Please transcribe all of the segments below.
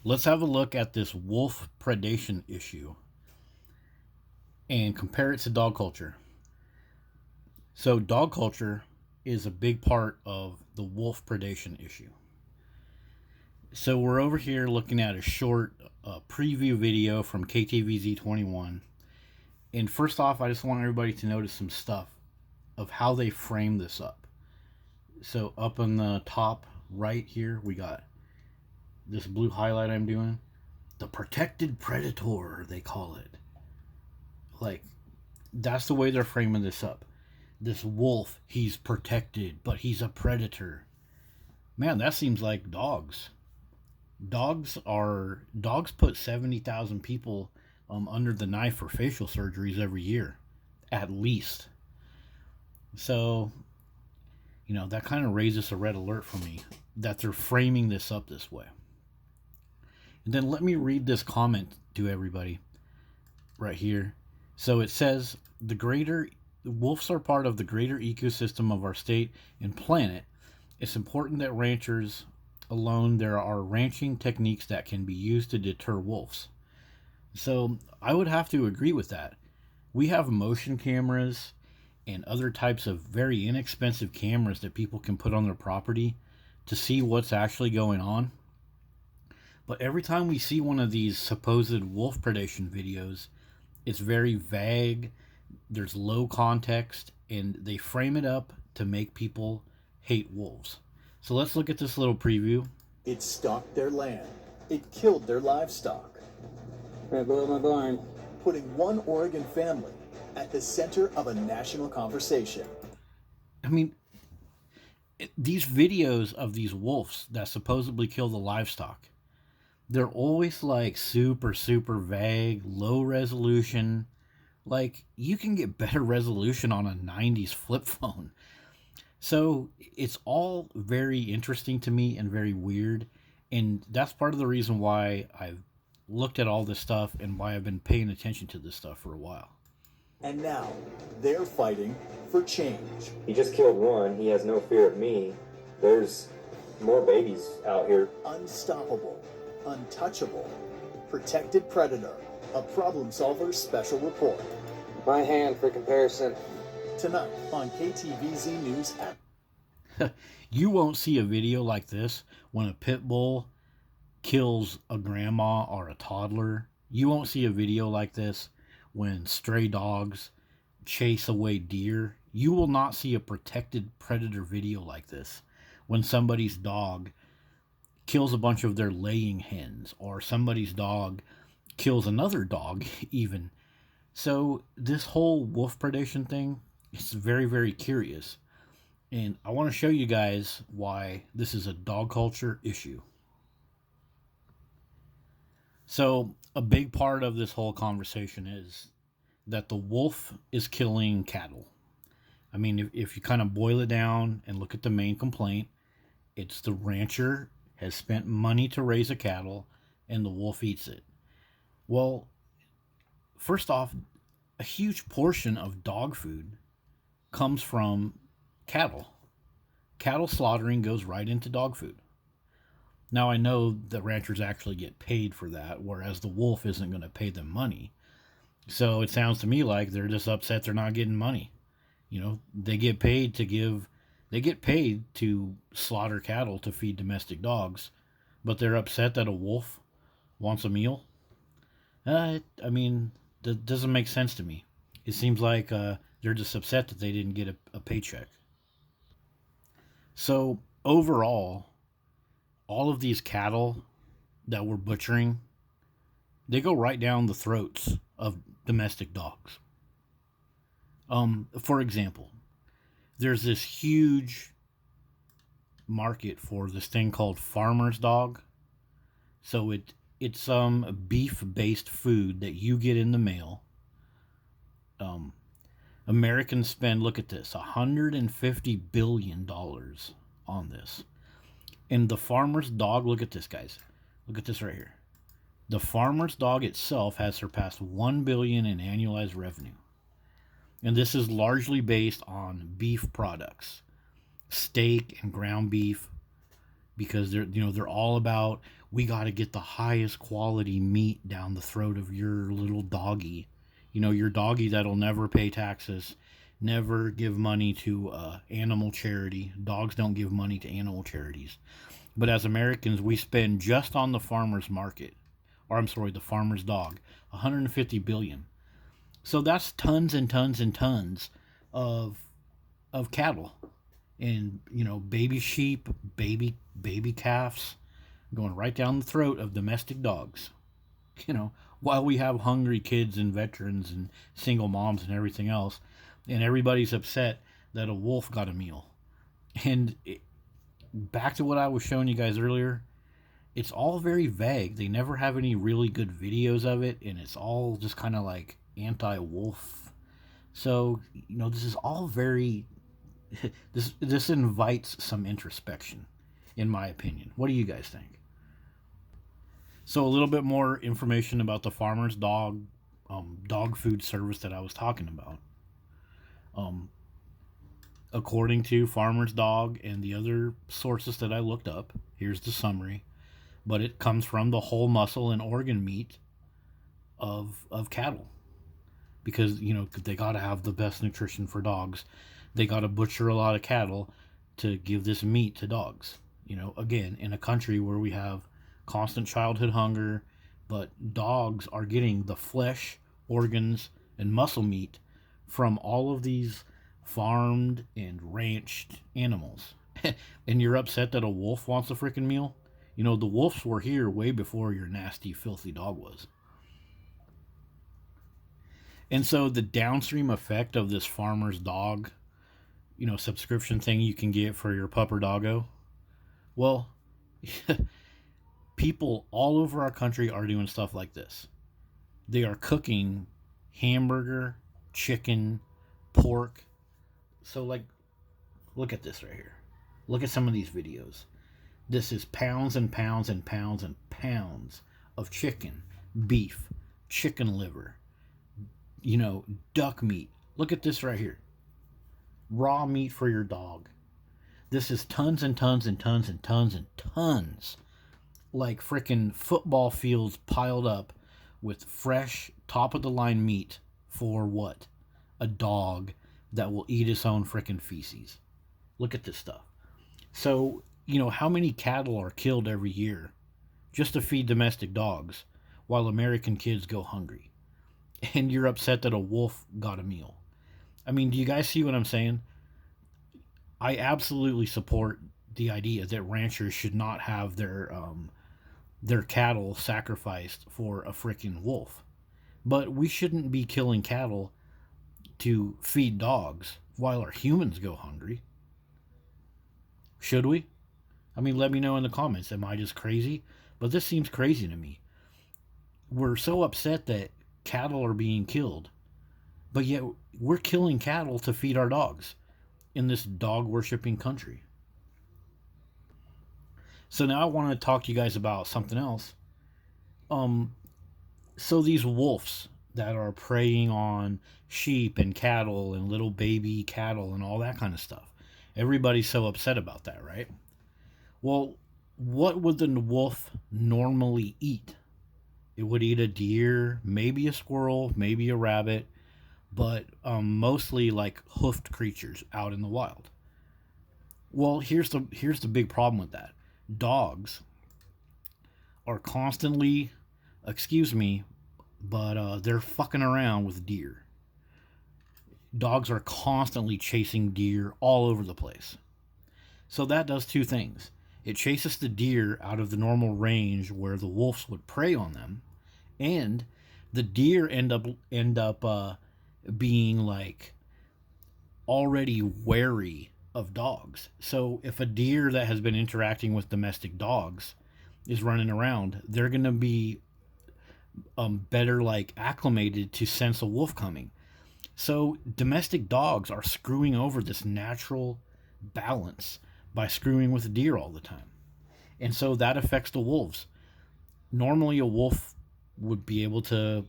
Let's have a look at this wolf predation issue and compare it to dog culture. So, dog culture is a big part of the wolf predation issue. So, we're over here looking at a short preview video from KTVZ21. And first off, I just want everybody to notice some stuff of how they frame this up. So, up on the top right here, we got this blue highlight I'm doing. The protected predator, they call it. Like, that's the way they're framing this up. This wolf, he's protected, but he's a predator. Man, that seems like dogs. Dogs put 70,000 people under the knife for facial surgeries every year, at least. So, that kind of raises a red alert for me that they're framing this up this way. And then let me read this comment to everybody right here. So it says, the wolves are part of the greater ecosystem of our state and planet. It's important that ranchers alone, there are ranching techniques that can be used to deter wolves. So I would have to agree with that. We have motion cameras and other types of very inexpensive cameras that people can put on their property to see what's actually going on. But every time we see one of these supposed wolf predation videos, it's very vague, there's low context, and they frame it up to make people hate wolves. So let's look at this little preview. It stalked their land. It killed their livestock. Right below my barn. Putting one Oregon family at the center of a national conversation. I mean, these videos of these wolves that supposedly kill the livestock, they're always like super, super vague, low resolution. Like, you can get better resolution on a 90s flip phone. So it's all very interesting to me and very weird. And that's part of the reason why I've looked at all this stuff and why I've been paying attention to this stuff for a while. And now, they're fighting for change. He just killed one. He has no fear of me. There's more babies out here. Unstoppable, untouchable, protected predator, a problem solver special report. My hand for comparison. Tonight on KTVZ News app. You won't see a video like this when a pit bull kills a grandma or a toddler. You won't see a video like this when stray dogs chase away deer. You will not see a protected predator video like this when somebody's dog kills a bunch of their laying hens, or somebody's dog kills another dog even. So this whole wolf predation thing, it's very, very curious. And I want to show you guys why this is a dog culture issue. So a big part of this whole conversation is that the wolf is killing cattle. I mean, if you kind of boil it down and look at the main complaint, it's the rancher has spent money to raise a cattle and the wolf eats it. Well, first off, a huge portion of dog food comes from cattle. Cattle slaughtering goes right into dog food. Now, I know the ranchers actually get paid for that, whereas the wolf isn't going to pay them money. So it sounds to me like they're just upset they're not getting money. They get paid to slaughter cattle to feed domestic dogs, but they're upset that a wolf wants a meal. That doesn't make sense to me. It seems like they're just upset that they didn't get a paycheck. So overall, all of these cattle that we're butchering, they go right down the throats of domestic dogs. For example, there's this huge market for this thing called farmer's dog. So it's some beef-based food that you get in the mail. Americans spend, look at this, $150 billion on this. And the farmer's dog, look at this, guys. Look at this right here. The farmer's dog itself has surpassed $1 billion in annualized revenue. And this is largely based on beef products. Steak and ground beef, because they're all about, we got to get the highest quality meat down the throat of your little doggy. Your doggy that'll never pay taxes, never give money to animal charity. Dogs don't give money to animal charities. But as Americans, we spend just on the farmer's market, or I'm sorry, the farmer's dog, 150 billion. So that's tons and tons and tons of cattle, and baby sheep, baby calves, going right down the throat of domestic dogs. While we have hungry kids and veterans and single moms and everything else, and everybody's upset that a wolf got a meal. And back to what I was showing you guys earlier, it's all very vague. They never have any really good videos of it, and it's all just kind of like anti-wolf. So this is all very this invites some introspection, in my opinion. What do you guys think? So a little bit more information about the farmer's dog food service that I was talking about. According to Farmer's Dog and the other sources that I looked up, here's the summary. But it comes from the whole muscle and organ meat of cattle, because they got to have the best nutrition for dogs. They got to butcher a lot of cattle to give this meat to dogs. Again, in a country where we have constant childhood hunger, but dogs are getting the flesh, organs, and muscle meat from all of these farmed and ranched animals. And you're upset that a wolf wants a freaking meal? The wolves were here way before your nasty, filthy dog was. And so the downstream effect of this farmer's dog, subscription thing you can get for your pup or doggo, well, people all over our country are doing stuff like this. They are cooking hamburger, chicken, pork. So, look at this right here. Look at some of these videos. This is pounds and pounds and pounds and pounds of chicken, beef, chicken liver, duck meat. Look at this right here. Raw meat for your dog. This is tons and tons and tons and tons and tons. Like freaking football fields piled up with fresh, top of the line meat for what? A dog that will eat its own freaking feces. Look at this stuff. So, how many cattle are killed every year just to feed domestic dogs while American kids go hungry? And you're upset that a wolf got a meal. I mean, do you guys see what I'm saying? I absolutely support the idea that ranchers should not have their cattle sacrificed for a freaking wolf. But we shouldn't be killing cattle to feed dogs while our humans go hungry. Should we? I mean, let me know in the comments. Am I just crazy? But this seems crazy to me. We're so upset that cattle are being killed, but yet we're killing cattle to feed our dogs in this dog-worshipping country. So now I want to talk to you guys about something else. So these wolves that are preying on sheep and cattle and little baby cattle and all that kind of stuff. Everybody's so upset about that, right? Well, what would the wolf normally eat? It would eat a deer, maybe a squirrel, maybe a rabbit, but mostly like hoofed creatures out in the wild. Well, here's the big problem with that. Dogs are constantly, excuse me, but they're fucking around with deer. Dogs are constantly chasing deer all over the place. So that does two things. It chases the deer out of the normal range where the wolves would prey on them, and the deer end up being like already wary of dogs. So if a deer that has been interacting with domestic dogs is running around, they're gonna be better like acclimated to sense a wolf coming. So domestic dogs are screwing over this natural balance by screwing with deer all the time. And so that affects the wolves. Normally a wolf would be able to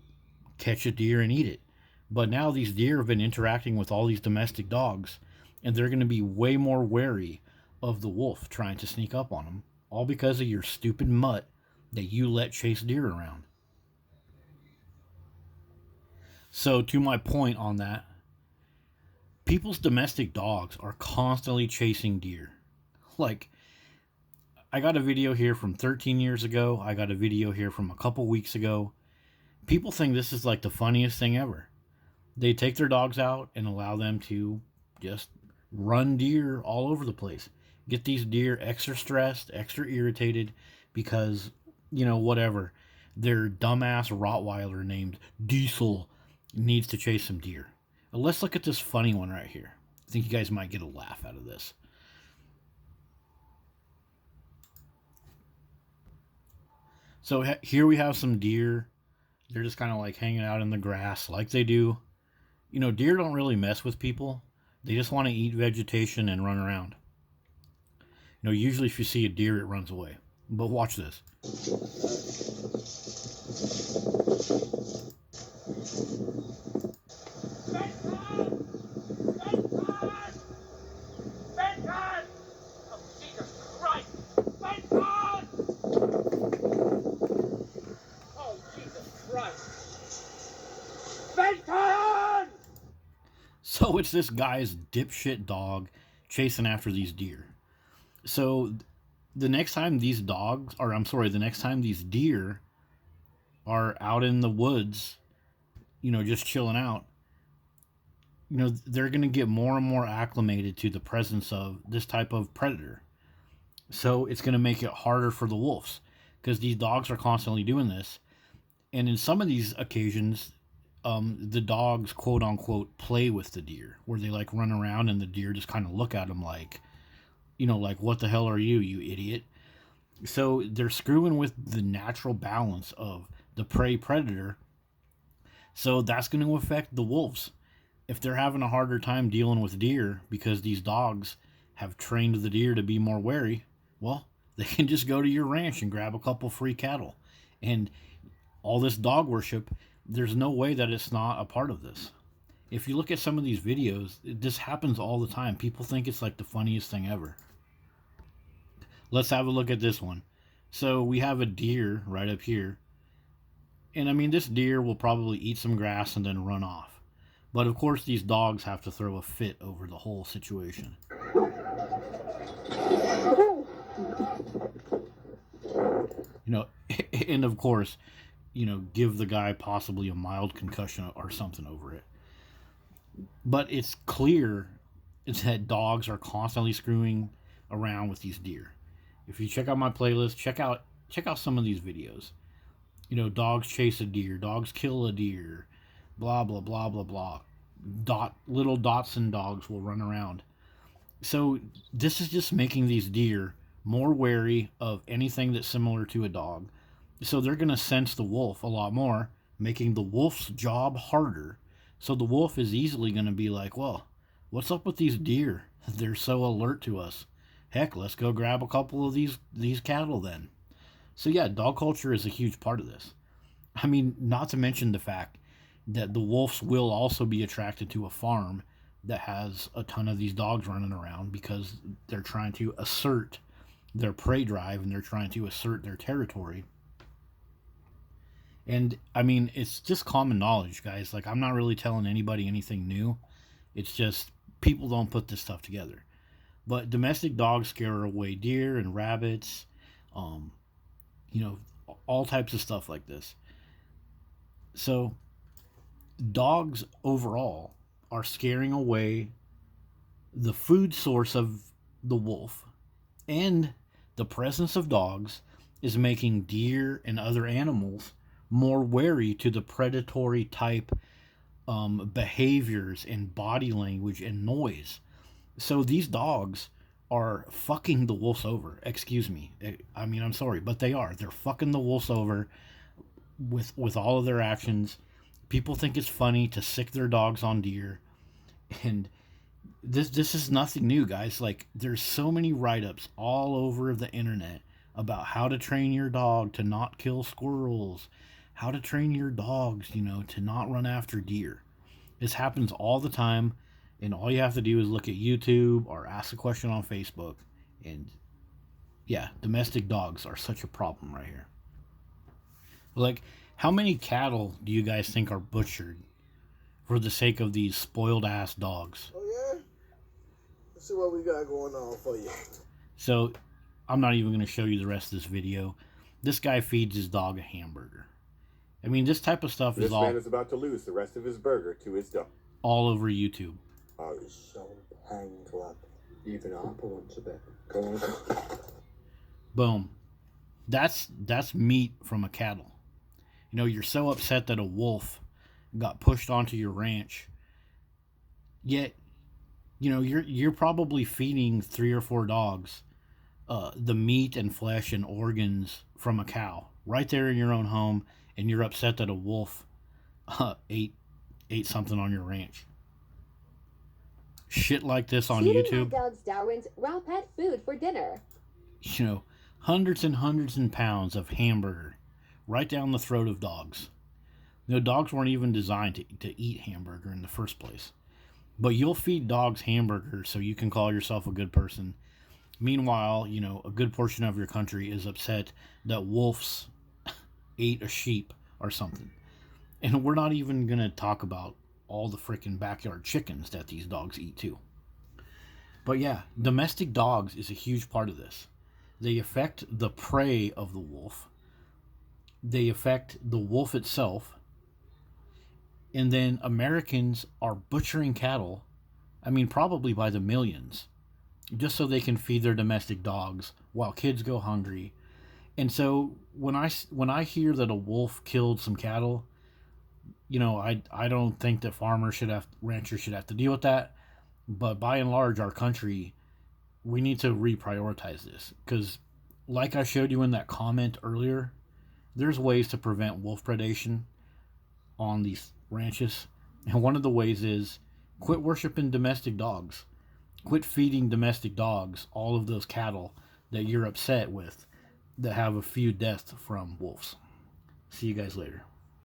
catch a deer and eat it. But now these deer have been interacting with all these domestic dogs, and they're going to be way more wary of the wolf trying to sneak up on them. all because of your stupid mutt that you let chase deer around. So, to my point on that, people's domestic dogs are constantly chasing deer. Like, I got a video here from 13 years ago. I got a video here from a couple weeks ago. People think this is like the funniest thing ever. They take their dogs out and allow them to just run deer all over the place. Get these deer extra stressed, extra irritated because, whatever, their dumbass Rottweiler named Diesel needs to chase some deer. Let's look at this funny one right here. I think you guys might get a laugh out of this. So here we have some deer. They're just kind of like hanging out in the grass like they do. Deer don't really mess with people. They just want to eat vegetation and run around. Usually if you see a deer, it runs away. But watch this. So it's this guy's dipshit dog chasing after these deer. So the next time these deer are out in the woods, just chilling out, they're going to get more and more acclimated to the presence of this type of predator. So it's going to make it harder for the wolves because these dogs are constantly doing this. And in some of these occasions, the dogs, quote unquote, play with the deer, where they like run around and the deer just kind of look at them like, like, what the hell are you, you idiot? So they're screwing with the natural balance of the prey predator. So that's going to affect the wolves. If they're having a harder time dealing with deer because these dogs have trained the deer to be more wary, well, they can just go to your ranch and grab a couple free cattle. And all this dog worship, there's no way that it's not a part of this. If you look at some of these videos, this happens all the time. People think it's like the funniest thing ever. Let's have a look at this one. So we have a deer right up here. And I mean, this deer will probably eat some grass and then run off. But of course, these dogs have to throw a fit over the whole situation. And of course, give the guy possibly a mild concussion or something over it. But it's clear that dogs are constantly screwing around with these deer. If you check out my playlist, check out some of these videos. Dogs chase a deer, dogs kill a deer, blah blah blah blah blah. Little Dotson dogs will run around. So this is just making these deer more wary of anything that's similar to a dog. So they're going to sense the wolf a lot more, making the wolf's job harder. So the wolf is easily going to be like, well, what's up with these deer? They're so alert to us. Heck, let's go grab a couple of these cattle then. So yeah, dog culture is a huge part of this. I mean, not to mention the fact that the wolves will also be attracted to a farm that has a ton of these dogs running around because they're trying to assert their prey drive and they're trying to assert their territory. And I mean, it's just common knowledge, guys. Like, I'm not really telling anybody anything new. It's just people don't put this stuff together. But domestic dogs scare away deer and rabbits, all types of stuff like this. So dogs overall are scaring away the food source of the wolf, and the presence of dogs is making deer and other animals more wary to the predatory type behaviors and body language and noise. So these dogs are fucking the wolves over. Excuse me. I mean, I'm sorry, but they are. They're fucking the wolves over with all of their actions. People think it's funny to sick their dogs on deer. And this is nothing new, guys. Like, there's so many write-ups all over the internet about how to train your dog to not kill squirrels, how to train your dogs, to not run after deer. This happens all the time, and all you have to do is look at YouTube or ask a question on Facebook, and Yeah, domestic dogs are such a problem right here. Like, how many cattle do you guys think are butchered for the sake of these spoiled ass dogs? Oh yeah? Let's see what we got going on for you. So, I'm not even going to show you the rest of this video. This guy feeds his dog a hamburger. I mean, this type of stuff This man is about to lose the rest of his burger to his dog. all over YouTube. I was so painful up. Even Appa wants a bit. Go on. Boom. That's meat from a cattle. You know, you're so upset that a wolf got pushed onto your ranch. Yet, you know, you're probably feeding 3 or 4 dogs the meat and flesh and organs from a cow right there in your own home, and you're upset that a wolf ate something on your ranch. Shit like this on Feeding YouTube. my dogs Darwin's raw pet food for dinner. You know, hundreds and hundreds of pounds of hamburger right down the throat of dogs. You know, dogs weren't even designed to eat hamburger in the first place. But you'll feed dogs hamburger so you can call yourself a good person. Meanwhile, you know, a good portion of your country is upset that wolves ate a sheep or something. And we're not even going to talk about all the freaking backyard chickens that these dogs eat too. But yeah, domestic dogs is a huge part of this. They affect the prey of the wolf. They affect the wolf itself. And then Americans are butchering cattle, I mean, probably by the millions, just so they can feed their domestic dogs while kids go hungry. And so when I hear that a wolf killed some cattle, you know, I don't think that ranchers should have to deal with that. But by and large, our country, we need to reprioritize this. Because like I showed you in that comment earlier, there's ways to prevent wolf predation on these ranches. And one of the ways is quit worshiping domestic dogs. Quit feeding domestic dogs all of those cattle that you're upset with that have a few deaths from wolves. See you guys later.